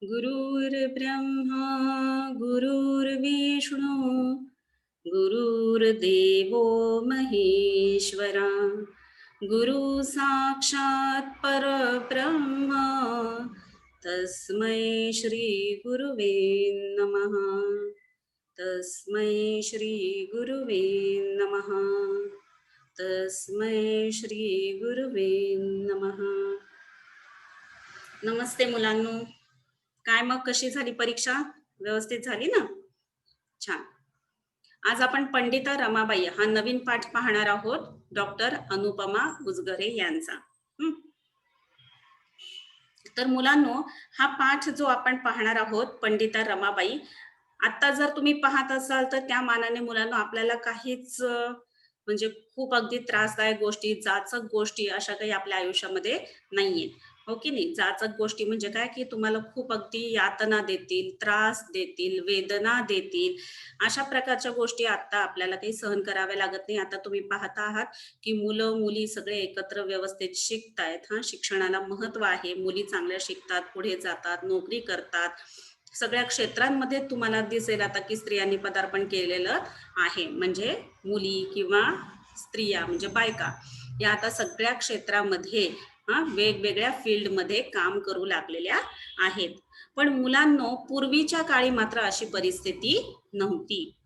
गुरुर्ब्रह्मा गुरुर्विष्णू गुरुर्देवो महेश्वरा गुरु साक्षात परब्रह्मा तस्मै श्री गुरुवे नमः. तस्मै श्री गुरुवे नमः. तस्मै श्री गुरुवे नमः. नमस्ते मुलांनो. काय मग कशी झाली परीक्षा? व्यवस्थित झाली ना? छान. आज आपण पंडिता रमाबाई हा नवीन पाठ पाहणार आहोत, डॉक्टर अनुपमा उजगरे यांचा. हं. तर मुलांनो, हा पाठ जो आपण पाहणार आहोत पंडिता रमाबाई, आता जर तुम्ही पाहत असाल तर त्या मानाने मुलांनो आपल्याला काहीच म्हणजे खूप अगदी त्रासदायक गोष्टी, जाचक गोष्टी अशा काही आपल्या आयुष्यामध्ये नाहीये. हो की नाही? जाचक गोष्टी म्हणजे काय, की तुम्हाला खूप अगदी यातना देतील, त्रास देतील, वेदना देतील, अशा प्रकारच्या गोष्टी आता आपल्याला काही सहन कराव्या लागत नाही. आता तुम्ही पाहता आहात, की मुलं-मुली सगळे एकत्र व्यवस्थित शिकतायत. हां, शिक्षणाला महत्त्व आहे. मुली चांगल्या शिकतात, पुढे जातात, नोकरी करतात. सगळ्या क्षेत्रांमध्ये तुम्हाला दिसेल आता, की स्त्रियांनी पदार्पण केलेलं आहे. म्हणजे मुली किंवा स्त्रिया म्हणजे बायका या आता सगळ्या क्षेत्रामध्ये वेगवेगळ्या फील्डमध्ये काम करू लागलेल्या आहेत. पण मुलांनो, पूर्वीच्या काळी मात्र अशी परिस्थिती नव्हती.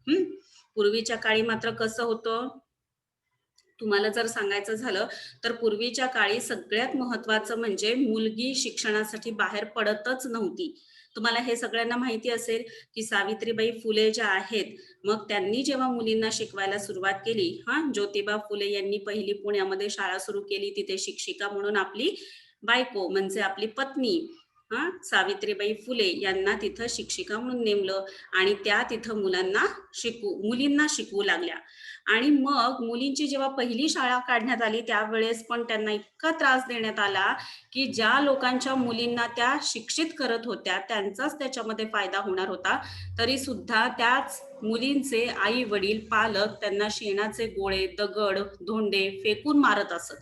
पूर्वीच्या काळी मात्र कसं होतं, तुम्हाला जर सांगायचं झालं तर पूर्वीच्या काळी सगळ्यात महत्वाचं म्हणजे मुलगी शिक्षणासाठी बाहेर पडतच नव्हती. तुम्हाला हे सगळ्यांना माहिती असेल, की सावित्रीबाई फुले ज्या आहेत, मग त्यांनी जेव्हा मुलींना शिकवायला सुरुवात केली, ज्योतिबा फुले यांनी पहिली पुण्यामध्ये शाळा सुरू केली. तिथे शिक्षिका म्हणून आपली बायको म्हणजे आपली पत्नी सावित्रीबाई फुले यांना तिथं शिक्षिका म्हणून नेमलं आणि त्या तिथं मुलींना शिकवू लागल्या. आणि मग मुलींची जेव्हा पहिली शाळा काढण्यात आली त्यावेळेस पण त्यांना इतका त्रास देण्यात आला, की ज्या लोकांच्या मुलींना त्या शिक्षित करत होत्या त्यांचाच त्याच्यामध्ये फायदा होणार होता. तरी सुद्धा त्याच मुलींचे आई वडील पालक त्यांना शेणाचे गोळे, दगड, धोंडे फेकून मारत असत.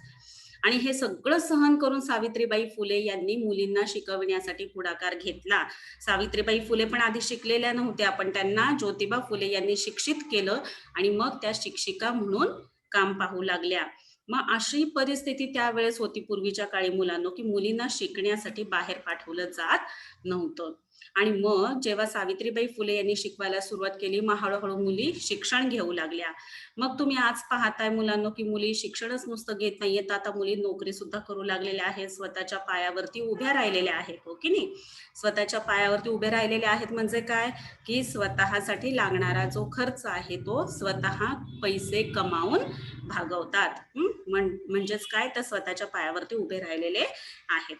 आणि हे सगळं सहन करून सावित्रीबाई फुले यांनी मुलींना शिकवण्यासाठी पुढाकार घेतला. सावित्रीबाई फुले पण आधी शिकलेल्या नव्हत्या, पण त्यांना ज्योतिबा फुले यांनी शिक्षित केलं आणि मग त्या शिक्षिका म्हणून काम पाहू लागल्या. मग अशी परिस्थिती त्यावेळेस होती पूर्वीच्या काळी मुलांनो, की मुलींना शिकण्यासाठी बाहेर पाठवलं जात नव्हतं. आणि मग जेव्हा सावित्रीबाई फुले यांनी शिकवायला सुरुवात केली, मग हळूहळू मुली शिक्षण घेऊ लागल्या. मग तुम्ही आज पाहताय मुलांनो, की मुली शिक्षणच नुसतं घेत नाहीयेत, तर आता मुली नोकरी सुद्धा करू लागलेल्या आहेत, स्वतःच्या पायावरती उभ्या राहिलेल्या आहेत, हो की नाही? स्वतःच्या पायावरती उभे राहिलेले आहेत म्हणजे काय, की स्वतःसाठी लागणारा जो खर्च आहे तो स्वतः पैसे कमावून भागवतात. म्हणजेच काय, तर स्वतःच्या पायावरती उभे राहिलेले आहेत.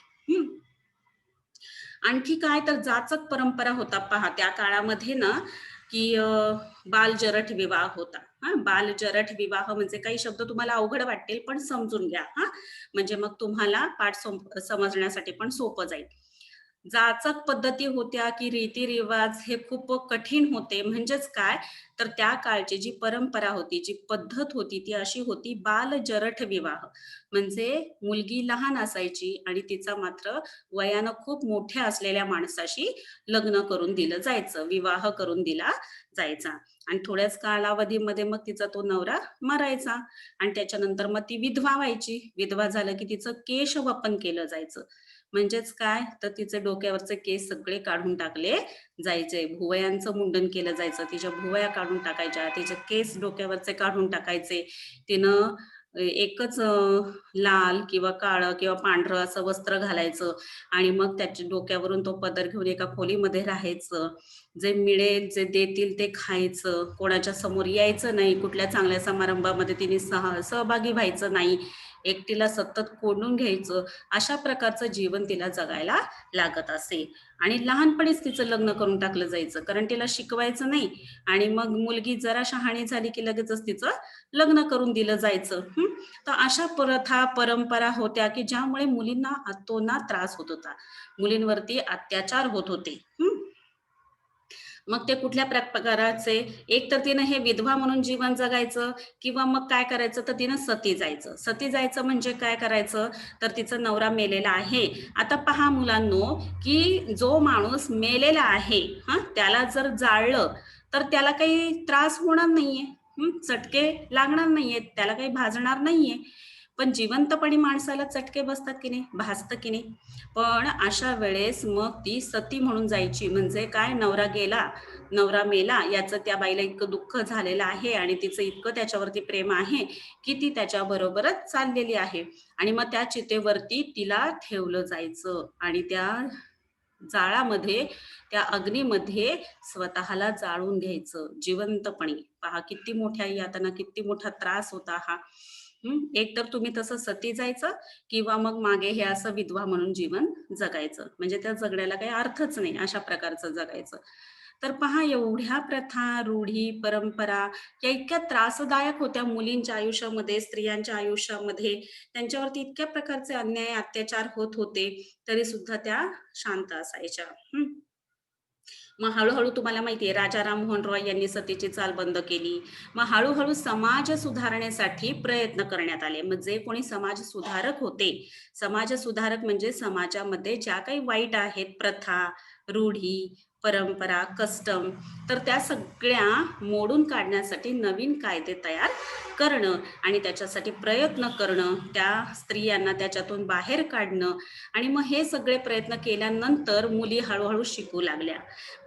आणखी काय, तर जाचक परंपरा होता पहा त्या काळामध्ये ना, की बालजरठ विवाह होता. बालजरठ विवाह म्हणजे काही शब्द तुम्हाला अवघड वाटतील, पण समजून घ्या. म्हणजे मग तुम्हाला पाठ समजण्यासाठी पण सोपं जाईल. जाचक पद्धती होत्या, की रीतिरिवाज हे खूप कठीण होते. म्हणजेच काय, तर त्या काळची जी परंपरा होती, जी पद्धत होती, ती अशी होती बालजरठ विवाह. म्हणजे मुलगी लहान असायची आणि तिचा मात्र वयानं खूप मोठ्या असलेल्या माणसाशी लग्न करून दिलं जायचं, विवाह करून दिला जायचा आणि थोड्याच कालावधीमध्ये मग तिचा तो नवरा मरायचा आणि त्याच्यानंतर मग ती विधवा व्हायची. विधवा झालं की तिचं केशवपन केलं जायचं. म्हणजेच काय, तर तिचे डोक्यावरचे केस सगळे काढून टाकले जायचे. भुवयांचं मुंडन केलं जायचं. तिच्या भुवया काढून टाकायच्या, तिचे केस डोक्यावरचे काढून टाकायचे. तिनं एकच लाल किंवा काळं किंवा पांढरं असं वस्त्र घालायचं आणि मग त्याच्या डोक्यावरून तो पदर घेऊन एका खोलीमध्ये राहायचं. जे मिळेल, जे देतील ते खायचं. कोणाच्या समोर यायचं नाही. कुठल्या चांगल्या समारंभामध्ये तिने सहभागी व्हायचं नाही. एकटीला सतत कोंडून घ्यायचं. अशा प्रकारचं जीवन तिला जगायला लागत असे आणि लहानपणीच तिचं लग्न करून टाकलं जायचं. कारण तिला शिकवायचं नाही आणि मग मुलगी जरा शहाणी झाली की लगेचच तिचं लग्न करून दिलं जायचं. तर अशा प्रथा, परंपरा होत्या, की ज्यामुळे मुलींना अतोनात त्रास होत होता. मुलींवरती अत्याचार होत होते. मग ते कुठल्या प्रकाराचे, एक तर तिनं हे विधवा म्हणून जीवन जगायचं किंवा मग काय करायचं, तर तिनं सती जायचं. सती जायचं म्हणजे काय करायचं, तर तिचा नवरा मेलेला आहे. आता पहा मुलांनो, की जो माणूस मेलेला आहे, त्याला जर जाळलं, तर त्याला काही त्रास होणार नाहीये. चटके लागणार नाहीयेत, त्याला काही भाजणार नाहीये. पण जिवंतपणी माणसाला चटके बसतात की नाही, भाजतं की नाही. पण अशा वेळेस मग ती सती म्हणून जायची. म्हणजे काय, नवरा गेला, नवरा मेला याचं त्या बाईला इतकं दुःख झालेलं आहे आणि तिचं इतकं त्याच्यावरती प्रेम आहे, की ती त्याच्याबरोबरच चाललेली आहे. आणि मग त्या चितेवरती तिला ठेवलं जायचं आणि त्या जाळामध्ये, त्या अग्नीमध्ये स्वतःला जाळून घ्यायचं जिवंतपणी. पहा किती मोठ्या यातना, किती मोठा त्रास होता हा. एक तर तुम्ही तसं सती जायचं किंवा मग मागे हे असं विधवा म्हणून जीवन जगायचं. म्हणजे त्या जगण्याला काही अर्थच नाही, अशा प्रकारचं जगायचं. तर पहा एवढ्या प्रथा, रूढी, परंपरा या इतक्या त्रासदायक होत्या मुलींच्या आयुष्यामध्ये, स्त्रियांच्या आयुष्यामध्ये. त्यांच्यावरती इतक्या प्रकारचे अन्याय, अत्याचार होत होते, तरी सुद्धा त्या शांत असायच्या. मग हळू-हळू तुम्हाला माहिती आहे राजा राममोहन रॉय यांनी सतीची चाल बंद केली. मग हळू-हळू समाज सुधारण्यासाठी प्रयत्न करण्यात आले. मग जे कोणी समाज सुधारक होते, समाज सुधारक म्हणजे समाजामध्ये ज्या काही वाईट आहेत प्रथा, रूढी, परंपरा, कस्टम, तर त्या सगळ्या मोडून काढण्यासाठी नवीन कायदे तयार करणं आणि त्याच्यासाठी प्रयत्न करणं, त्या स्त्रियांना त्याच्यातून बाहेर काढणं आणि मग हे सगळे प्रयत्न केल्यानंतर मुली हळू शिकू लागल्या.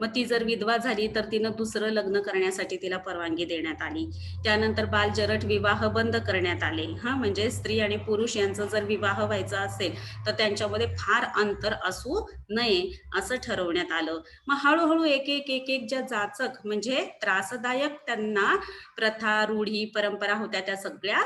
मग ती जर विधवा झाली तर तिनं दुसरं लग्न करण्यासाठी तिला परवानगी देण्यात आली. त्यानंतर बालजरट विवाह बंद करण्यात आले. म्हणजे स्त्री आणि पुरुष यांचा जर विवाह व्हायचा असेल तर त्यांच्यामध्ये फार अंतर असू नये असं ठरवण्यात आलं. मग हळूहळू एक ज्या जाचक म्हणजे त्रासदायक त्यांना प्रथा, रूढी, परंपरा होत्या त्या सगळ्या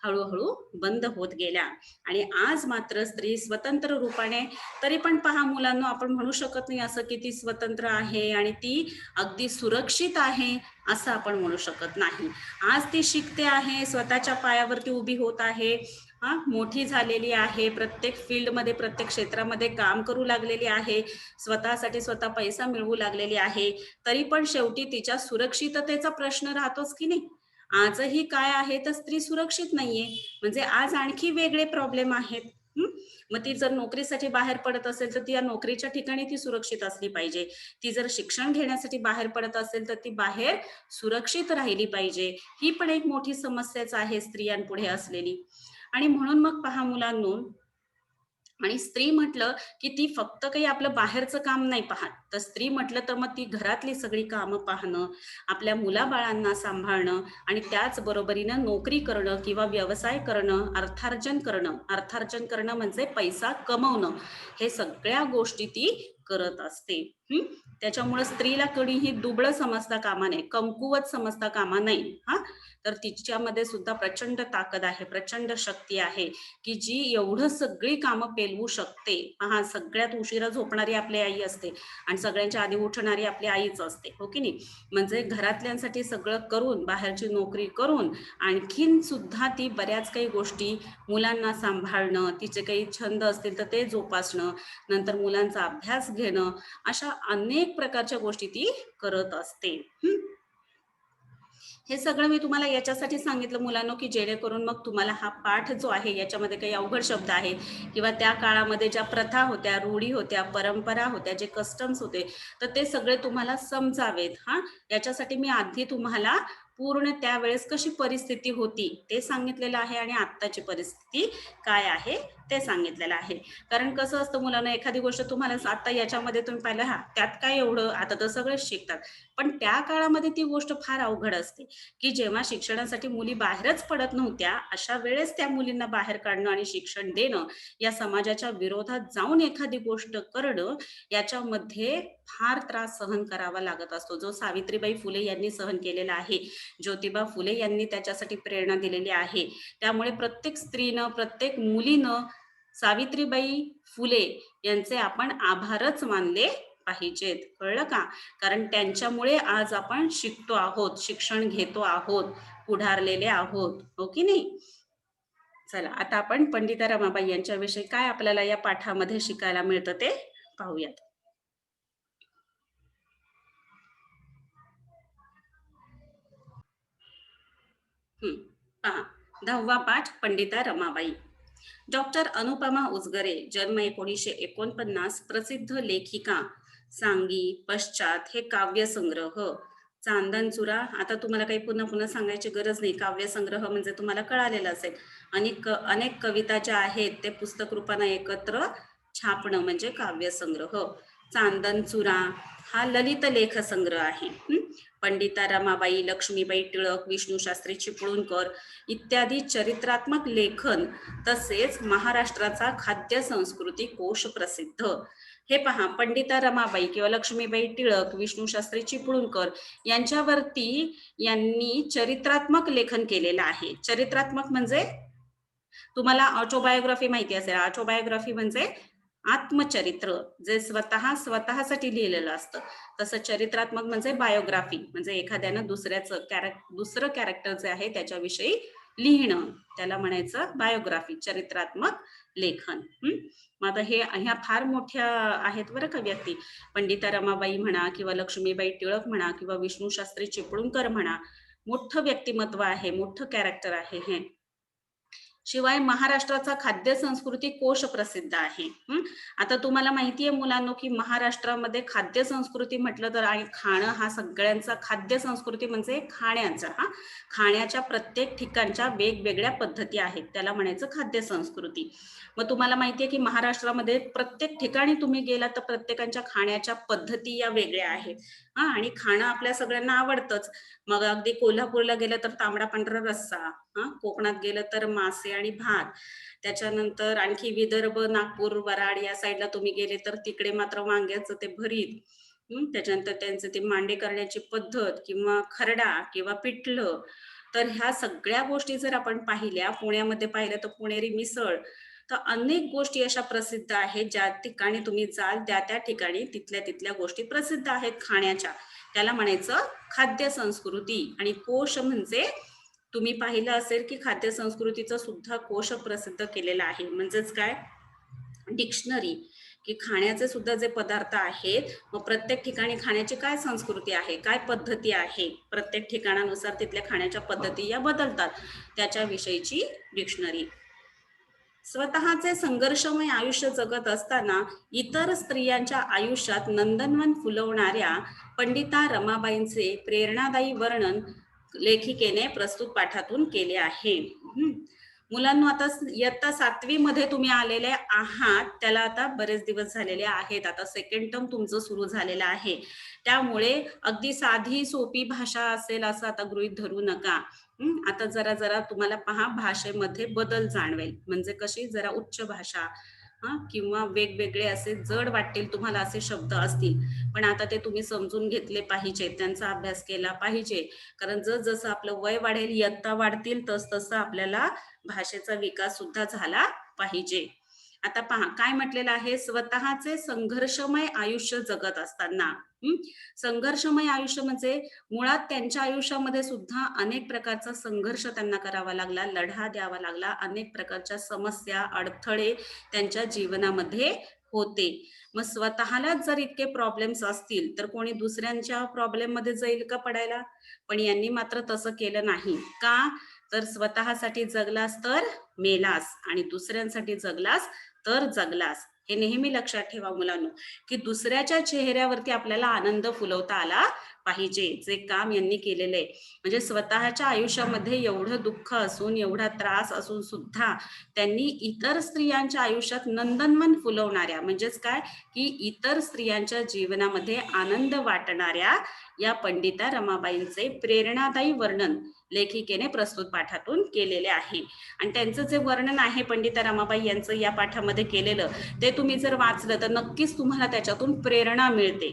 हळूहळू बंद होत गेल्या आणि आज मात्र स्त्री स्वतंत्र रूपाने, तरी पण पहा मुलांना, आपण म्हणू शकत नाही असं की ती स्वतंत्र आहे आणि ती अगदी सुरक्षित आहे असं आपण म्हणू शकत नाही. आज ती शिकते आहे, स्वतःच्या पायावरती उभी होत आहे, मोठी झालेली आहे, प्रत्येक फील्डमध्ये, प्रत्येक क्षेत्रामध्ये काम करू लागलेली आहे, स्वतःसाठी स्वतः पैसा मिळवू लागलेली आहे. तरी पण शेवटी तिच्या सुरक्षिततेचा प्रश्न राहतोच की नाही. आजही काय आहे, तर स्त्री सुरक्षित नाहीये. म्हणजे आज आणखी वेगळे प्रॉब्लेम आहेत. मग ती जर नोकरीसाठी बाहेर पडत असेल तर ती या नोकरीच्या ठिकाणी ती सुरक्षित असली पाहिजे. ती जर शिक्षण घेण्यासाठी बाहेर पडत असेल तर ती बाहेर सुरक्षित राहिली पाहिजे. ही पण एक मोठी समस्याच आहे स्त्रियांपुढे असलेली. आणि म्हणून मग पहा मुलांनो, आणि स्त्री म्हटलं की ती फक्त काही आपलं बाहेरचं काम नाही पाहत, तर स्त्री म्हटलं तर मग ती घरातली सगळी कामं पाहणं, आपल्या मुलाबाळांना सांभाळणं आणि त्याच बरोबरीनं नोकरी करणं किंवा व्यवसाय करणं, अर्थार्जन करणं म्हणजे पैसा कमवणं, हे सगळ्या गोष्टी ती करत असते. त्याच्यामुळे स्त्रीला कोणीही दुबळं समजता कामा नये, कमकुवत समजता कामा नये. तर तिच्यामध्ये सुद्धा प्रचंड ताकद आहे, प्रचंड शक्ती आहे, की जी एवढं सगळी कामं पेलवू शकते. सगळ्यात उशिरा झोपणारी आपली आई असते आणि सगळ्यांच्या आधी उठणारी आपली आईच असते, हो की नाही. म्हणजे घरातल्यांसाठी सगळं करून, बाहेरची नोकरी करून, आणखीन सुद्धा ती बऱ्याच काही गोष्टी, मुलांना सांभाळणं, तिचे काही छंद असतील तर ते जोपासणं, नंतर मुलांचा अभ्यास घेणं, अशा अनेक प्रकारच्या गोष्टी ती करत असते. हे सगळं मी तुम्हाला याच्यासाठी सांगितलं मुलांनो, की जेणेकरून मग तुम्हाला हा पाठ जो आहे याच्यामध्ये काही अवघड शब्द आहे किंवा त्या काळामध्ये ज्या प्रथा होत्या, रूढी होत्या, परंपरा होत्या, जे कस्टम्स होते, तर ते सगळे तुम्हाला समजावेत. याच्यासाठी मी आधी तुम्हाला पूर्ण त्यावेळेस कशी परिस्थिती होती ते सांगितलेलं आहे आणि आत्ताची परिस्थिती काय आहे ते सांगितलेलं आहे. कारण कसं असतं मुलांना, एखादी गोष्ट तुम्हाला आता याच्यामध्ये तुम्ही पाहिलं, त्यात काय एवढं, आता तर सगळेच शिकतात. पण त्या काळामध्ये ती गोष्ट फार अवघड असते, की जेव्हा शिक्षणासाठी मुली बाहेरच पडत नव्हत्या, अशा वेळेस त्या मुलींना बाहेर काढणं आणि शिक्षण देणं, या समाजाच्या विरोधात जाऊन एखादी गोष्ट करणं, याच्यामध्ये फार त्रास सहन करावा लागत असतो, जो सावित्रीबाई फुले यांनी सहन केलेला आहे, ज्योतिबा फुले यांनी त्याच्यासाठी प्रेरणा दिलेली आहे. त्यामुळे प्रत्येक स्त्रीनं, प्रत्येक मुलीनं सावित्रीबाई फुले यांचे आपण आभारच मानले पाहिजेत. कळलं का? कारण त्यांच्यामुळे आज आपण शिकतो आहोत, शिक्षण घेतो आहोत, पुढारलेले आहोत, हो की नाही. चला, आता आपण पंडिता रमाबाई यांच्याविषयी काय आपल्याला या पाठामध्ये शिकायला मिळतं ते पाहूयात. हं, पहा 10वा पाठ पंडिता रमाबाई. डॉक्टर अनुपमा उजगरे, जन्म 1949, प्रसिद्ध लेखिका. सांगी, पश्चात हे काव्यसंग्रह. चांदणचुरा, आता तुम्हाला काही पुन्हा पुन्हा सांगायची गरज नाही. काव्यसंग्रह म्हणजे तुम्हाला कळालेलं असेल. अनेक अनेक कविता ज्या आहेत ते पुस्तक रूपानं एकत्र छापणं म्हणजे काव्यसंग्रह. चांदणचुरा हा ललित लेख संग्रह आहे. पंडिता रमाबाई, लक्ष्मीबाई टिळक, विष्णूशास्त्री चिपळूणकर इत्यादी चरित्रात्मक लेखन, तसेच महाराष्ट्राचा खाद्य संस्कृती कोश प्रसिद्ध. हे पहा, पंडिता रमाबाई किंवा लक्ष्मीबाई टिळक, विष्णूशास्त्री चिपळूणकर यांच्यावरती यांनी चरित्रात्मक लेखन केलेलं आहे. चरित्रात्मक म्हणजे तुम्हाला ऑटोबायोग्राफी माहिती असेल. ऑटोबायोग्राफी म्हणजे आत्मचरित्र, जे स्वतःसाठी लिहिलेलं असतं. तसं चरित्रात्मक म्हणजे बायोग्राफी, म्हणजे एखाद्यानं दुसरं कॅरेक्टर जे आहे त्याच्याविषयी लिहिणं, त्याला म्हणायचं बायोग्राफी, चरित्रात्मक लेखन. मग आता ह्या फार मोठ्या आहेत बरं का व्यक्ती. पंडिता रमाबाई म्हणा किंवा लक्ष्मीबाई टिळक म्हणा किंवा विष्णूशास्त्री चिपळूणकर म्हणा, मोठं व्यक्तिमत्व आहे, मोठं कॅरेक्टर आहे हे. शिवाय महाराष्ट्राचा खाद्य संस्कृती कोश प्रसिद्ध आहे. आता तुम्हाला माहिती आहे मुलांनो, की महाराष्ट्रामध्ये खाद्य संस्कृती म्हटलं तर आणि खाणं हा सगळ्यांचा, खाद्य संस्कृती म्हणजे खाण्याचा, खाण्याच्या प्रत्येक ठिकाणच्या वेगवेगळ्या पद्धती आहेत, त्याला म्हणायचं खाद्य संस्कृती. मग तुम्हाला माहिती आहे की महाराष्ट्रामध्ये प्रत्येक ठिकाणी तुम्ही गेला तर प्रत्येकाच्या खाण्याच्या पद्धती या वेगळ्या आहेत. आणि खाणं आपल्या सगळ्यांना आवडतंच. मग अगदी कोल्हापूरला गेलं तर तांबडा पांढरा रस्सा, कोकणात गेलं तर मासे आणि भात. त्याच्यानंतर आणखी विदर्भ, नागपूर, वराड या साईडला तुम्ही गेले तर तिकडे मात्र वांग्याचं ते भरीत. त्याच्यानंतर त्यांचं ते मांडे करण्याची पद्धत किंवा खरडा किंवा पिठलं. तर ह्या सगळ्या गोष्टी जर आपण पाहिल्या, पुण्यामध्ये पाहिलं तर पुणेरी मिसळ. तर अनेक गोष्टी अशा प्रसिद्ध आहेत, ज्या ठिकाणी तुम्ही जाल त्या ठिकाणी तिथल्या तिथल्या गोष्टी प्रसिद्ध आहेत खाण्याच्या. त्याला म्हणायचं खाद्य संस्कृती. आणि कोश म्हणजे तुम्ही पाहिलं असेल की खाद्य संस्कृतीचं सुद्धा कोश प्रसिद्ध केलेला आहे. म्हणजेच काय, डिक्शनरी, की खाण्याचे सुद्धा जे पदार्थ आहेत, मग प्रत्येक ठिकाणी खाण्याची काय संस्कृती आहे, काय पद्धती आहे, प्रत्येक ठिकाणानुसार तिथल्या खाण्याच्या पद्धती या बदलतात, त्याच्याविषयीची डिक्शनरी. स्वतःचे संघर्षमय आयुष्य जगत असताना इतर स्त्रियांच्या आयुष्यात नंदनवन फुलवणाऱ्या पंडिता रमाबाईंचे प्रेरणादायी वर्णन लेखिकेने प्रस्तुत पाठातून केले आहे. मुलांना आता इयत्ता 7वी मध्ये तुम्ही आलेले आहात, त्याला आता बरेच दिवस झालेले आहेत. आता सेकंड टर्म तुमचं सुरू झालेलं आहे, त्यामुळे अगदी साधी सोपी भाषा असेल असं आता गृहीत धरू नका. आता जरा जरा तुम्हाला पहा भाषेमध्ये बदल जाणवेल. म्हणजे कशी, जरा उच्च भाषा किंवा वेगवेगळे असे जड वाटतील तुम्हाला असे शब्द असतील, पण आता ते तुम्ही समजून घेतले पाहिजे, त्यांचा अभ्यास केला पाहिजे. कारण जसं आपलं वय वाढेल, इयत्ता वाढतील, तसं आपल्याला भाषेचा विकास सुद्धा झाला पाहिजे. आता पहा काय म्हटलेलं आहे, स्वतःचे संघर्षमय आयुष्य जगत असताना. संघर्षमय आयुष्य म्हणजे मुळात त्यांच्या आयुष्यामध्ये सुद्धा अनेक प्रकारचा संघर्ष त्यांना करावा लागला, लढा द्यावा लागला. अनेक प्रकारच्या समस्या, अडथळे त्यांच्या जीवनामध्ये होते. मग स्वतःलाच जर इतके प्रॉब्लेम्स असतील तर कोणी दुसऱ्यांच्या प्रॉब्लेम मध्ये जाईल का पडायला? पण यांनी मात्र तसं केलं नाही. का? तर स्वतःसाठी जगलास तर मेलास आणि दुसऱ्यांसाठी जगलास तर जगलास. हे नेहमी लक्षात ठेवा मुलांनो, की दुसऱ्याच्या चेहऱ्यावरती आपल्याला आनंद फुलवता आला पाहिजे, जे काम यांनी केलेलं आहे. म्हणजे स्वतःच्या आयुष्यामध्ये एवढं दुःख असून, एवढा त्रास असून सुद्धा त्यांनी इतर स्त्रियांच्या आयुष्यात नंदनवन फुलवणाऱ्या, म्हणजेच काय, की इतर स्त्रियांच्या जीवनामध्ये आनंद वाटणाऱ्या या पंडिता रमाबाईंचे प्रेरणादायी वर्णन लेखिकेने प्रस्तुत पाठातून केलेले आहे. आणि त्यांचं जे वर्णन आहे पंडिता रमाबाई यांचं या पाठामध्ये केलेलं, ते तुम्ही जर वाचलं तर नक्कीच तुम्हाला त्याच्यातून प्रेरणा मिळते.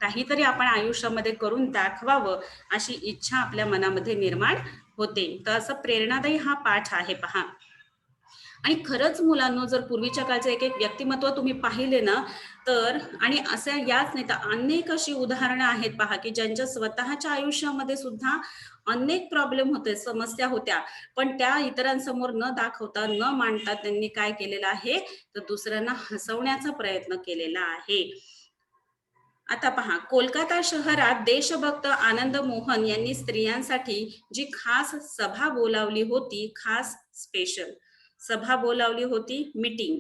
काहीतरी आपण आयुष्यामध्ये करून दाखवावं अशी इच्छा आपल्या मनामध्ये निर्माण होते. तर असं प्रेरणादायी हा पाठ आहे पहा. आणि खरंच मुलांनो, जर पूर्वीच्या काळचे एक एक व्यक्तिमत्व तुम्ही पाहिले ना, तर आणि असे याच नाही तर अनेक अशी उदाहरणं आहेत पहा, की ज्यांच्या स्वतःच्या आयुष्यामध्ये सुद्धा अनेक प्रॉब्लेम होते, समस्या होत्या, पण त्या इतरांसमोर न दाखवता, न मांडता त्यांनी काय केलेलं आहे, तर दुसऱ्यांना हसवण्याचा प्रयत्न केलेला आहे. आता पहा, कोलकाता शहरात देशभक्त आनंद मोहन यांनी स्त्रियांसाठी जी खास सभा बोलावली होती, खास स्पेशल सभा बोलावली होती, मीटिंग.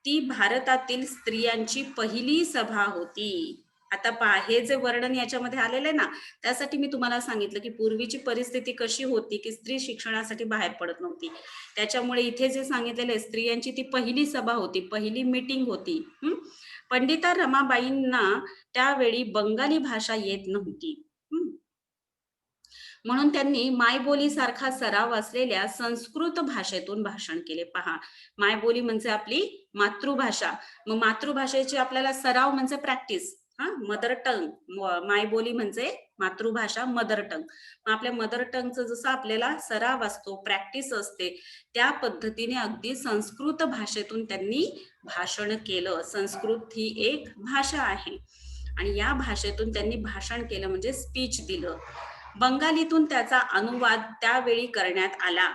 ती भारतातील स्त्रियांची पहिली सभा होती. आता पहा, हे जे वर्णन याच्यामध्ये आलेलं आहे ना, त्यासाठी मी तुम्हाला सांगितलं, की पूर्वीची परिस्थिती कशी होती, की स्त्री शिक्षणासाठी बाहेर पडत नव्हती. त्याच्यामुळे इथे जे सांगितलेलं आहे, स्त्रियांची ती पहिली सभा होती, पहिली मीटिंग होती. पंडिता रमाबाईंना त्यावेळी बंगाली भाषा येत नव्हती. हं. म्हणून त्यांनी मायबोलीसारखा सराव असलेल्या संस्कृत भाषेतून भाषण केले. पहा, मायबोली म्हणजे आपली मातृभाषा. मग मातृभाषेची आपल्याला सराव म्हणजे प्रॅक्टिस. Mother tongue. मायबोली म्हणजे मातृभाषा, मदर टंग. मग आपल्या मदर टंगचं जसं आपल्याला सराव असतो, प्रॅक्टिस असते, त्या पद्धतीने अगदी संस्कृत भाषेतून त्यांनी भाषण केलं. संस्कृत ही एक भाषा आहे आणि या भाषेतून त्यांनी भाषण केलं म्हणजे स्पीच दिलं. बंगालीतून त्याचा अनुवाद त्यावेळी करण्यात आला.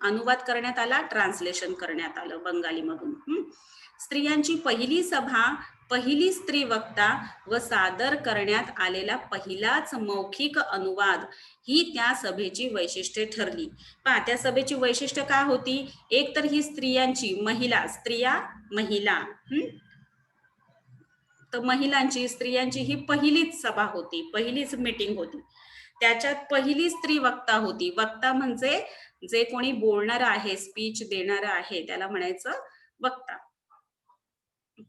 अनुवाद करण्यात आला, ट्रान्सलेशन करण्यात आलं बंगालीमधून. स्त्रियांची पहिली सभा, पहिली स्त्री वक्ता व सादर करण्यात आलेला पहिलाच मौखिक अनुवाद ही त्या सभेची वैशिष्ट्ये ठरली. पहा, त्या सभेची वैशिष्ट्य काय होती? एक तर ही स्त्रियांची, स्त्रिया, महिला, तर महिलांची, स्त्रियांची ही पहिलीच सभा होती, पहिलीच मीटिंग होती. त्याच्यात पहिली स्त्री वक्ता होती. वक्ता म्हणजे जे कोणी बोलणार आहे, स्पीच देणार आहे, त्याला म्हणायचं वक्ता.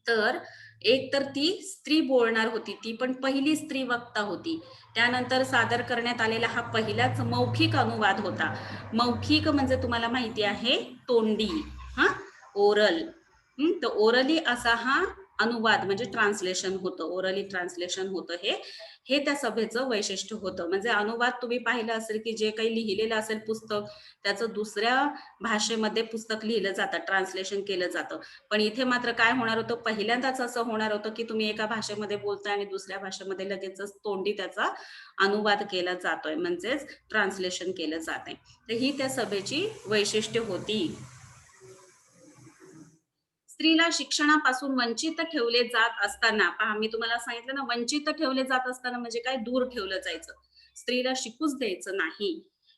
तर एक तर ती स्त्री बोलणार होती, ती पण पहिली स्त्री वक्ता होती. त्यानंतर सादर करण्यात आलेला हा पहिलाच मौखिक अनुवाद होता. मौखिक म्हणजे तुम्हाला माहिती आहे, तोंडी, ओरल. तर ओरली असा हा अनुवाद म्हणजे ट्रान्सलेशन होतं, ओरली ट्रान्सलेशन होतं. हे त्या सभेचं वैशिष्ट्य होतं. म्हणजे अनुवाद तुम्ही पाहिलं असेल, की जे काही लिहिलेलं असेल पुस्तक, त्याचं दुसऱ्या भाषेमध्ये पुस्तक लिहिलं जातं, ट्रान्सलेशन केलं जातं. पण इथे मात्र काय होणार होतं, पहिल्यांदाच असं होणार होतं, की तुम्ही एका भाषेमध्ये बोलताय आणि दुसऱ्या भाषेमध्ये लगेचच तोंडी त्याचा अनुवाद केला जातोय, म्हणजेच ट्रान्सलेशन केलं जात आहे. तर ही त्या सभेची वैशिष्ट्य होती. स्त्रीला शिक्षणापासून वंचित ठेवले जात असताना, पहा मी तुम्हाला सांगितलं ना, वंचित ठेवले जात असताना म्हणजे काय, दूर ठेवलं जायचं, स्त्रीला शिकूच द्यायचं नाही.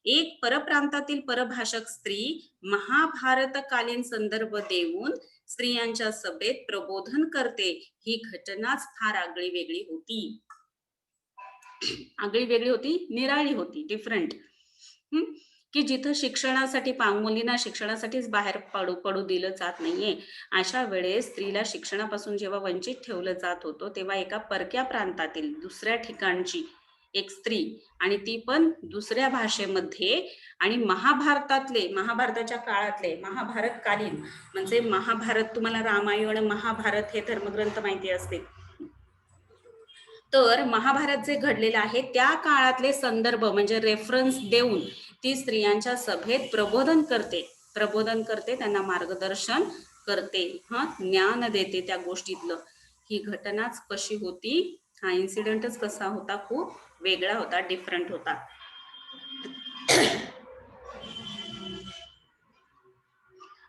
एक परप्रांतातील परभाषक स्त्री महाभारतकालीन संदर्भ देऊन स्त्रियांच्या सभेत प्रबोधन करते, ही घटनाच फार आगळी वेगळी होती. आगळी वेगळी होती, निराळी होती, डिफरंट. की जिथं शिक्षणासाठी मुलींना शिक्षणासाठीच बाहेर पडू पडू दिलं जात नाहीये, अशा वेळेस स्त्रीला शिक्षणापासून जेव्हा वंचित ठेवलं जात होतं, तेव्हा एका परक्या प्रांतातील दुसऱ्या ठिकाणची एक स्त्री, आणि ती पण दुसऱ्या भाषेमध्ये, आणि महाभारताच्या काळातले, महाभारतकालीन म्हणजे महाभारत, तुम्हाला रामायण महाभारत हे धर्मग्रंथ माहिती असते. तर महाभारत जे घडलेलं आहे त्या काळातले संदर्भ म्हणजे रेफरन्स देऊन ती स्त्रियांच्या सभेत प्रबोधन करते, त्यांना मार्गदर्शन करते, ज्ञान देते त्या गोष्टीतलं. ही घटनाच कशी होती, हा इन्सिडेंटच कसा होता, खूप वेगळा होता, डिफरंट होता.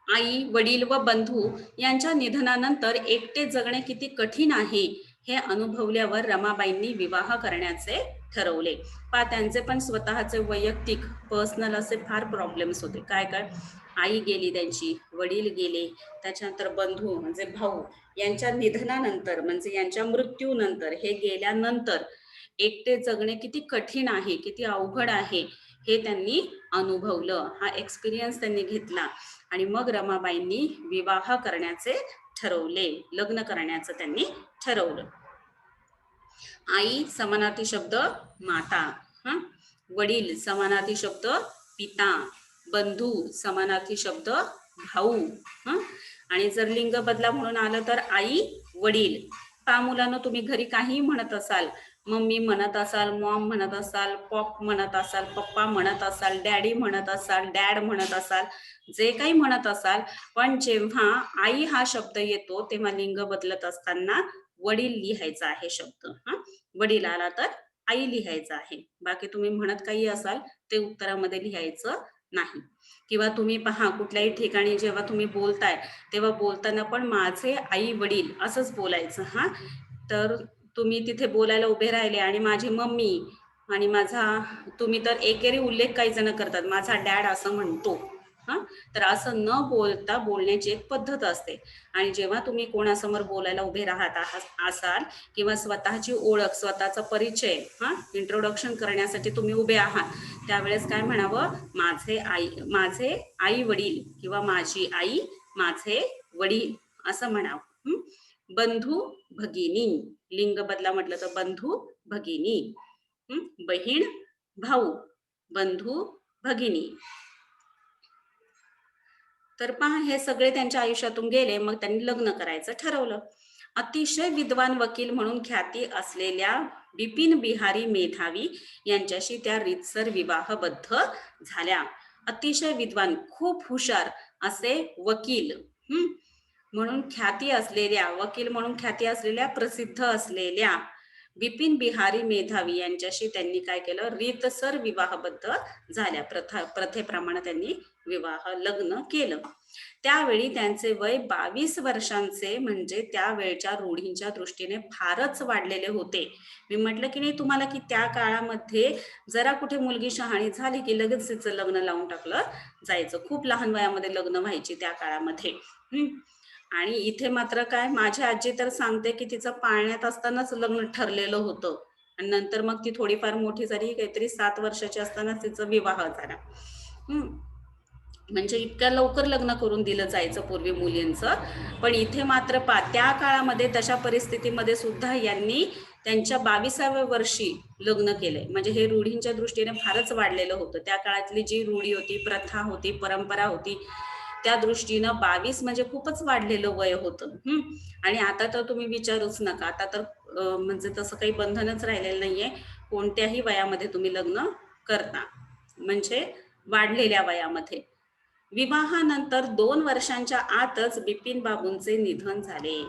आई, वडील व बंधू यांच्या निधनानंतर एकटे जगणे किती कठीण आहे हे अनुभवल्यावर रमाबाईंनी विवाह करण्याचे ठरवले. त्यांचे पण स्वतःचे वैयक्तिक पर्सनल असे फार प्रॉब्लेम्स होते. काय काय, आई गेली त्यांची, वडील गेले, त्याच्यानंतर बंधू म्हणजे भाऊ यांच्या निधनानंतर म्हणजे यांच्या मृत्यूनंतर, हे गेल्यानंतर एकटे जगणे किती कठीण आहे, किती अवघड आहे, हे त्यांनी अनुभवलं. हा एक्सपिरियन्स त्यांनी घेतला आणि मग रमाबाईंनी विवाह करण्याचे ठरवले, लग्न करण्याचं त्यांनी ठरवलं. आई समानार्थी शब्द माता, वडील समानार्थी शब्द पिता, बंधू समानार्थी शब्द भाऊ, आणि जर लिंग बदला म्हणून आलं तर आई, वडील. मुलांना तुम्ही घरी काही म्हणत असाल, मम्मी म्हणत असाल, मॉम म्हणत असाल, पॉप म्हणत असाल, पप्पा म्हणत असाल, डॅडी म्हणत असाल, डॅड म्हणत असाल, जे काही म्हणत असाल, पण जेव्हा आई हा शब्द येतो तेव्हा लिंग बदलत असताना वडील लिहायचा आहे शब्द. वडील आला तर आई लिहायचं आहे. बाकी तुम्ही म्हणत काही असाल ते उत्तरामध्ये लिहायचं नाही. किंवा तुम्ही पहा, कुठल्याही ठिकाणी जेव्हा तुम्ही बोलताय तेव्हा बोलताना पण माझे आई वडील असंच बोलायचं. तर तुम्ही तिथे बोलायला उभे राहिले आणि माझी मम्मी आणि माझा तुम्ही तर एकेरी उल्लेख काही जण करतात, माझा डॅड असं म्हणतो. हां, तर असं न बोलता बोलण्याची एक पद्धत असते आणि जेव्हा तुम्ही कोणासमोर बोलायला उभे राहत असाल किंवा स्वतःची ओळख, स्वतःचा परिचय इंट्रोडक्शन करण्यासाठी तुम्ही उभे आहात, त्यावेळेस काय म्हणावं? माझे आई-वडील किंवा माझी आई, माझे वडील असं म्हणावं. बंधू, भगिनी. लिंग बदला म्हटलं तर बंधू, भगिनी. बहीण, भाऊ. बंधू, भगिनी. तर पहा हे सगळे त्यांच्या आयुष्यातून गेले. मग त्यांनी लग्न करायचं ठरवलं. अतिशय विद्वान वकील म्हणून ख्याती असलेल्या बिपिन बिहारी मेधावी यांच्याशी त्या रीतसर विवाहबद्ध झाल्या. अतिशय विद्वान, खूप हुशार असे वकील म्हणून ख्याती असलेल्या, वकील म्हणून ख्याती असलेल्या, प्रसिद्ध असलेल्या बिपिन बिहारी मेधावी यांच्याशी त्यांनी काय केलं? रीतसर विवाहबद्ध झाल्या. प्रथेप्रमाणे त्यांनी लग्न केलं. त्यावेळी त्यांचे वय 22 वर्षांचे, म्हणजे त्यावेळच्या रूढींच्या दृष्टीने फारच वाढलेले होते. मी म्हटलं की नाही तुम्हाला की त्या काळामध्ये जरा कुठे मुलगी शहाणी झाली की लगेच तिचं लग्न लावून टाकलं जायचं. खूप लहान वयामध्ये लग्न व्हायची त्या काळामध्ये. आणि इथे मात्र काय, माझी आजी तर सांगते की तिचं पाळण्यात असतानाच लग्न ठरलेलं होतं आणि नंतर मग ती थोडीफार मोठी झाली, काहीतरी 7 वर्षाची असतानाच तिचा विवाह झाला. म्हणजे इतक्या लवकर लग्न करून दिलं जायचं पूर्वी मुलींचं. पण इथे मात्र त्या काळामध्ये तशा परिस्थितीमध्ये सुद्धा यांनी त्यांच्या 22व्या वर्षी लग्न केलंय. म्हणजे हे रूढींच्या दृष्टीने फारच वाढलेलं होतं. त्या काळातली जी रूढी होती, प्रथा होती, परंपरा होती, त्या दृष्टीनं 22 म्हणजे खूपच वाढलेलं वय होतं. आणि आता तर तुम्ही विचारूच नका. आता तर म्हणजे तसं काही बंधनच राहिलेलं नाहीये. कोणत्याही वयामध्ये तुम्ही लग्न करता, म्हणजे वाढलेल्या वयामध्ये. विवाहानंतर 2 वर्षांच्या आतच बिपिन बाबूंचे निधन झाले.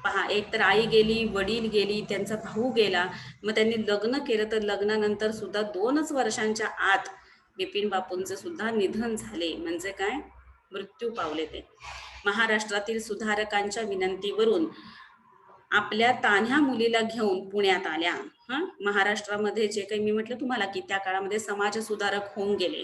पहा, एक तर आई गेली, वडील गेली, त्यांचा भाऊ गेला. मग त्यांनी लग्न केलं, तर लग्नानंतर सुद्धा 2च वर्षांच्या आत बिपिन बापूंचे सुद्धा निधन झाले. म्हणजे काय? मृत्यू पावले ते. महाराष्ट्रातील सुधारकांच्या विनंतीवरून आपल्या तान्ह्या मुलीला घेऊन पुण्यात आल्या. महाराष्ट्रामध्ये जे काही मी म्हटलं तुम्हाला की त्या काळामध्ये समाज सुधारक होऊन गेले.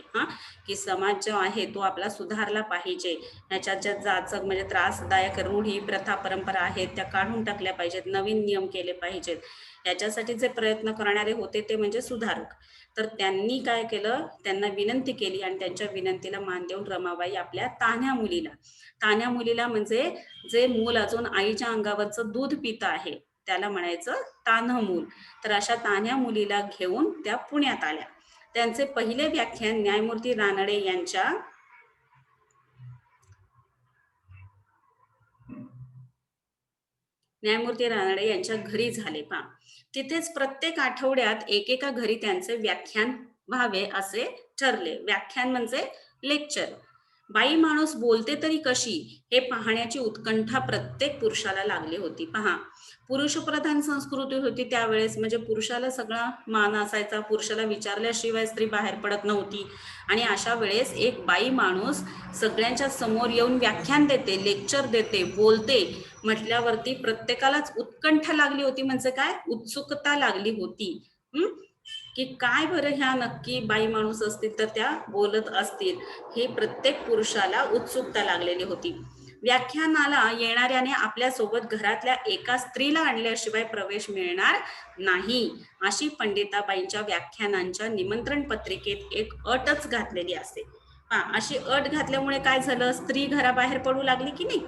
की समाज जो आहे तो आपला सुधारला पाहिजे. ह्याच्यात ज्या जाचक म्हणजे त्रासदायक रूढी, प्रथा, परंपरा आहेत त्या काढून टाकल्या पाहिजेत, नवीन नियम केले पाहिजेत. याच्यासाठी जे प्रयत्न करणारे होते ते म्हणजे सुधारक. तर त्यांनी काय केलं? त्यांना विनंती केली आणि त्यांच्या विनंतीला मान देऊन रमाबाई आपल्या तान्ह्या मुलीला म्हणजे जे मूल अजून आईच्या अंगावरचं दूध पित आहे त्याला म्हणायचं तान्हं मूल. तर अशा तान्ह्या मुलीला घेऊन त्या पुण्यात आल्या. त्यांचे पहिले व्याख्यान न्यायमूर्ती रानडे यांच्या घरी झाले. पहा, तिथेच प्रत्येक आठवड्यात एकेका घरी त्यांचे व्याख्यान व्हावे असे ठरले. व्याख्यान म्हणजे लेक्चर. बाई माणूस बोलते तरी कशी हे पाहण्याची उत्कंठा प्रत्येक पुरुषाला लागली होती. पहा, पुरुषप्रधान संस्कृती होती त्यावेळेस, म्हणजे पुरुषाला सगळा मान असायचा, पुरुषाला विचारल्याशिवाय स्त्री बाहेर पडत नव्हती. आणि अशा वेळेस एक बाई माणूस सगळ्यांच्या समोर येऊन व्याख्यान देते, लेक्चर देते, बोलते म्हटल्यावरती प्रत्येकालाच उत्कंठा लागली होती. म्हणजे काय? उत्सुकता लागली होती. की काय बरं ह्या नक्की बाई माणूस असतील तर त्या बोलत असतील, हे प्रत्येक पुरुषाला उत्सुकता लागलेली होती. व्याख्यानाला येणाऱ्याने आपल्यासोबत घरातल्या एका स्त्रीला आणल्याशिवाय प्रवेश मिळणार नाही, अशी पंडिताबाईंच्या व्याख्यानांच्या निमंत्रण पत्रिकेत एक अटच घातलेली असते. अशी अट घातल्यामुळे काय झालं? स्त्री घराबाहेर पडू लागली की नाही.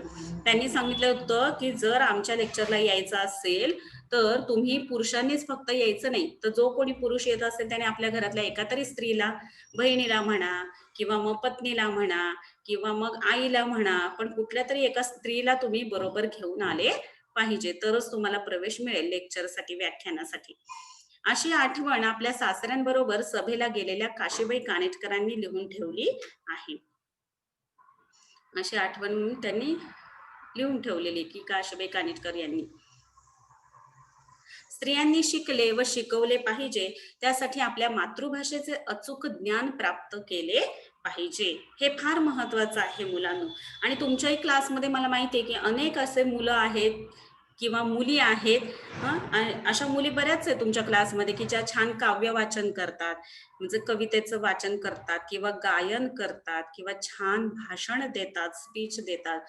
त्यांनी सांगितलं होतं की जर आमच्या लेक्चरला यायचं असेल तर तुम्ही पुरुषांनीच फक्त यायचं नाही, तर जो कोणी पुरुष येत असेल त्याने आपल्या घरातल्या एका तरी स्त्रीला, बहिणीला म्हणा किंवा मग पत्नीला म्हणा किंवा मग आईला म्हणा, पण कुठल्या तरी एका स्त्रीला तुम्ही बरोबर घेऊन आले पाहिजे, तरच तुम्हाला प्रवेश मिळेल लेक्चरसाठी, व्याख्यानासाठी. अशी आठवण आपल्या सासऱ्यांबरोबर सभेला गेलेल्या काशीबाई कानेटकरांनी लिहून ठेवली आहे. अशी आठवण त्यांनी लिहून ठेवलेली की काशीबाई कानेटकर यांनी. स्त्रियांनी शिकले व शिकवले पाहिजे, त्यासाठी आपल्या मातृभाषेचे अचूक ज्ञान प्राप्त केले पाहिजे. हे फार महत्वाचं आहे मुलांनो. आणि तुमच्याही क्लासमध्ये मला माहिती आहे की अनेक असे मुलं आहेत किंवा मुली आहेत, अशा मुली बऱ्याच आहे तुमच्या क्लासमध्ये, की ज्या छान काव्य वाचन करतात, म्हणजे कवितेचं वाचन करतात किंवा गायन करतात किंवा छान भाषण देतात, स्पीच देतात.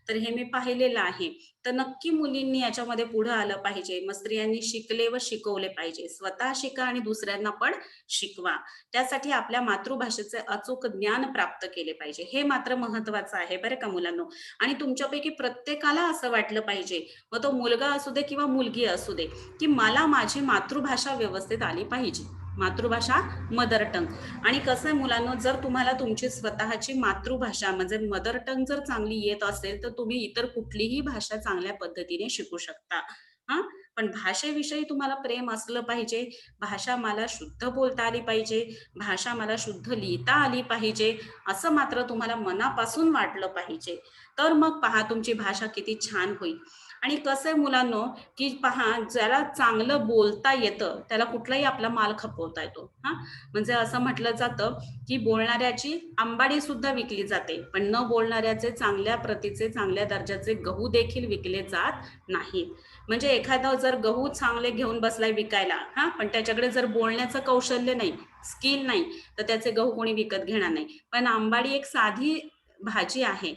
तर हे मी पाहिलेलं आहे. तर नक्की मुलींनी याच्यामध्ये पुढे आलं पाहिजे. मग स्त्रियांनी शिकले व शिकवले पाहिजे. स्वतः शिका आणि दुसऱ्यांना पण शिकवा. त्यासाठी आपल्या मातृभाषेचे अचूक ज्ञान प्राप्त केले पाहिजे. हे मात्र महत्त्वाचं आहे बरं का मुलांनो. आणि तुमच्यापैकी प्रत्येकाला असं वाटलं पाहिजे, मग तो मुलगा असू दे किंवा मुलगी असू दे, की मला माझी मातृभाषा व्यवस्थित आली पाहिजे. मातृभाषा मदर टंग. आणि कसं आहे मुलांनो, जर तुम्हाला तुमची स्वतःची मातृभाषा म्हणजे मदर टंग जर चांगली येत असेल, तर तुम्ही इतर कुठलीही भाषा चांगल्या पद्धतीने शिकू शकता. हां, पण भाषेविषयी तुम्हाला प्रेम असलं पाहिजे. भाषा मला शुद्ध बोलता आली पाहिजे. भाषा मला शुद्ध लिहिता आली पाहिजे. असं मात्र तुम्हाला मनापासून वाटलं पाहिजे. तर मग पहा तुमची भाषा किती छान होईल. आणि कसं आहे मुलांनो, की पहा ज्याला चांगलं बोलता येतं, त्याला कुठलाही आपला माल खपवता येतो. हां, म्हणजे असं म्हटलं जातं, की बोलणाऱ्याची अंबाडी सुद्धा विकली जाते, पण न बोलणाऱ्याचे चांगल्या प्रतीचे, चांगल्या दर्जाचे गहू देखील विकले जात नाहीत. म्हणजे एखादा जर गहू चांगले घेऊन बसलाय विकायला, हां, पण त्याच्याकडे जर बोलण्याचं कौशल्य नाही, स्किल नाही, तर त्याचे गहू कोणी विकत घेणार नाही. पण आंबाडी एक साधी भाजी आहे.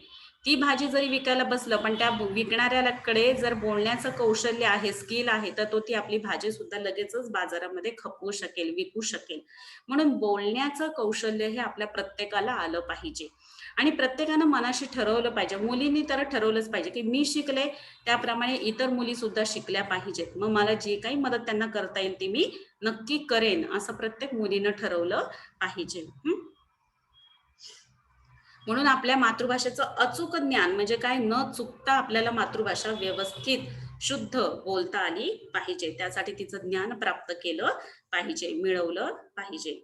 ती भाजी जरी विकायला बसलं, पण त्या विकणाऱ्याकडे जर बोलण्याचं कौशल्य आहे, स्किल आहे, तर तो ती आपली भाजी सुद्धा लगेचच बाजारामध्ये खपवू शकेल, विकू शकेल. म्हणून बोलण्याचं कौशल्य हे आपल्या प्रत्येकाला आलं पाहिजे. आणि प्रत्येकानं मनाशी ठरवलं पाहिजे. मुलींनी तर ठरवलंच पाहिजे, की मी शिकले, त्याप्रमाणे इतर मुली सुद्धा शिकल्या पाहिजेत. मग मला जी काही मदत त्यांना करता येईल, ती मी नक्की करेन, असं प्रत्येक मुलीनं ठरवलं पाहिजे. म्हणून आपल्या मातृभाषेचं अचूक ज्ञान म्हणजे काय, न चुकता आपल्याला मातृभाषा व्यवस्थित शुद्ध बोलता आली पाहिजे. त्यासाठी तिचं ज्ञान प्राप्त केलं पाहिजे, मिळवलं पाहिजे.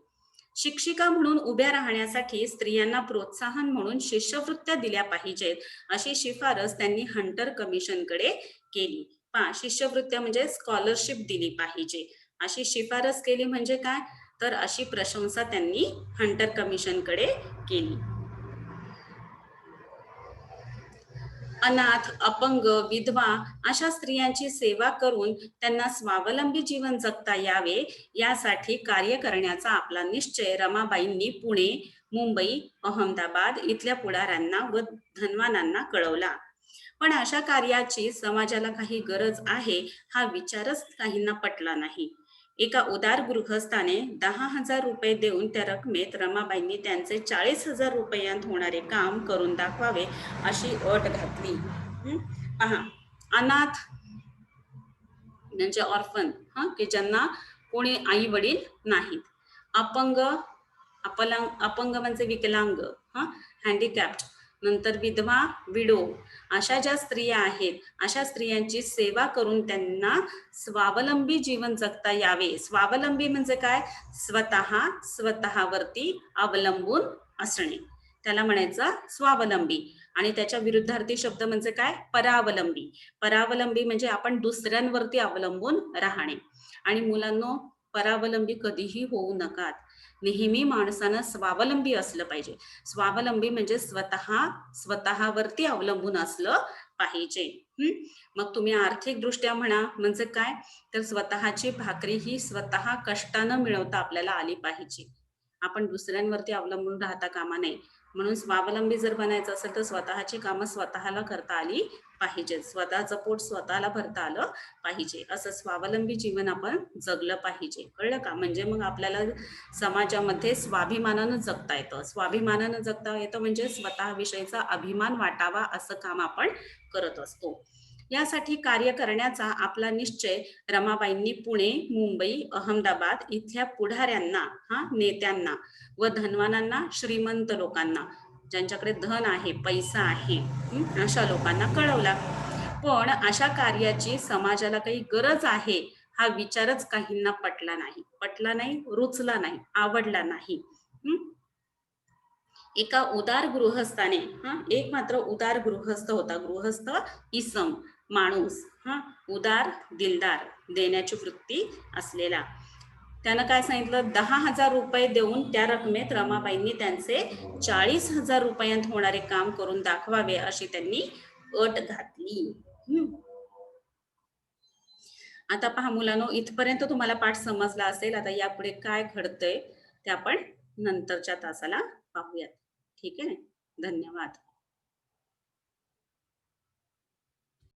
शिक्षिका म्हणून उभ्या राहण्यासाठी स्त्रियांना प्रोत्साहन म्हणून शिष्यवृत्त्या दिल्या पाहिजेत, अशी शिफारस त्यांनी हंटर कमिशनकडे केली. पहा, शिष्यवृत्त्या म्हणजे स्कॉलरशिप दिली पाहिजे, अशी शिफारस केली. म्हणजे काय, तर अशी प्रशंसा त्यांनी हंटर कमिशनकडे केली. अनाथ, अपंग, विधवा अशा स्त्रियांची सेवा करून त्यांना स्वावलंबी जीवन जगता यावे, यासाठी कार्य करण्याचा आपला निश्चय रमाबाईंनी पुणे, मुंबई, अहमदाबाद इथल्या पुढाऱ्यांना व धनवानांना कळवला. पण अशा कार्याची समाजाला काही गरज आहे, हा विचारच काहींना पटला नाही. एका उदार गृहस्थाने 10,000 रुपये देऊन त्या रकमेत रमाबाईंनी त्यांचे 40,000 रुपयांत होणारे काम करून दाखवावे, अशी अट घातली. हं? पहा, अनाथ म्हणजे ऑर्फन, की ज्यांना कोणी आई वडील नाहीत. अपंग, अपंग म्हणजे विकलांग, हँडिकॅप्ट. नंतर विधवा, विडो. अशा ज्या स्त्रिया आहेत, अशा स्त्रियांची सेवा करून त्यांना स्वावलंबी जीवन जगता यावे. स्वावलंबी म्हणजे काय, स्वतःवरती अवलंबून असणे, त्याला म्हणायचं स्वावलंबी. आणि त्याच्या विरुद्धार्थी शब्द म्हणजे काय, परावलंबी. परावलंबी म्हणजे आपण दुसऱ्यांवरती अवलंबून राहणे. आणि मुलांनो, परावलंबी कधीही होऊ नका. नेहमी माणसानं स्वावलंबी असलं पाहिजे. स्वावलंबी म्हणजे स्वतःवरती अवलंबून असलं पाहिजे. मग तुम्ही आर्थिक दृष्ट्या म्हणा, म्हणजे काय, तर स्वतःची भाकरी ही स्वतः कष्टानं मिळवता आपल्याला आली पाहिजे. आपण दुसऱ्यांवरती अवलंबून राहता कामा नये. म्हणून स्वावलंबी जर बनायचं असेल, तर स्वतःची कामं स्वतःला करता आली पाहिजे. स्वतःचं पोट स्वतःला भरता आलं पाहिजे. असं स्वावलंबी जीवन आपण जगलं पाहिजे. कळलं का? म्हणजे मग आपल्याला समाजामध्ये स्वाभिमानानं जगता येतं. स्वाभिमानानं जगता येतं म्हणजे स्वतःविषयीचा अभिमान वाटावा, असं काम आपण करत असतो. यासाठी कार्य करण्याचा आपला निश्चय रमाबाईंनी पुणे, मुंबई, अहमदाबाद इथल्या पुढाऱ्यांना, नेत्यांना व धनवानांना, श्रीमंत लोकांना, ज्यांच्याकडे धन आहे, पैसा आहे, अशा लोकांना कळवला. पण अशा कार्याची समाजाला काही गरज आहे, हा विचारच काहींना पटला नाही, रुचला नाही, आवडला नाही. एका उदार गृहस्थाने, एक मात्र उदार गृहस्थ होता. गृहस्थ इसम, माणूस, उदार, दिलदार, देण्याची वृत्ती असलेला. त्यानं काय सांगितलं, 10,000 रुपये देऊन त्या रकमेत रमाबाईंनी त्यांचे 40,000 रुपयांत होणारे काम करून दाखवावे, अशी त्यांनी अट घातली. आता पहा मुलांनो, इथपर्यंत तुम्हाला पाठ समजला असेल. आता यापुढे काय घडतंय ते आपण नंतरच्या तासाला पाहूयात. ठीक आहे? धन्यवाद.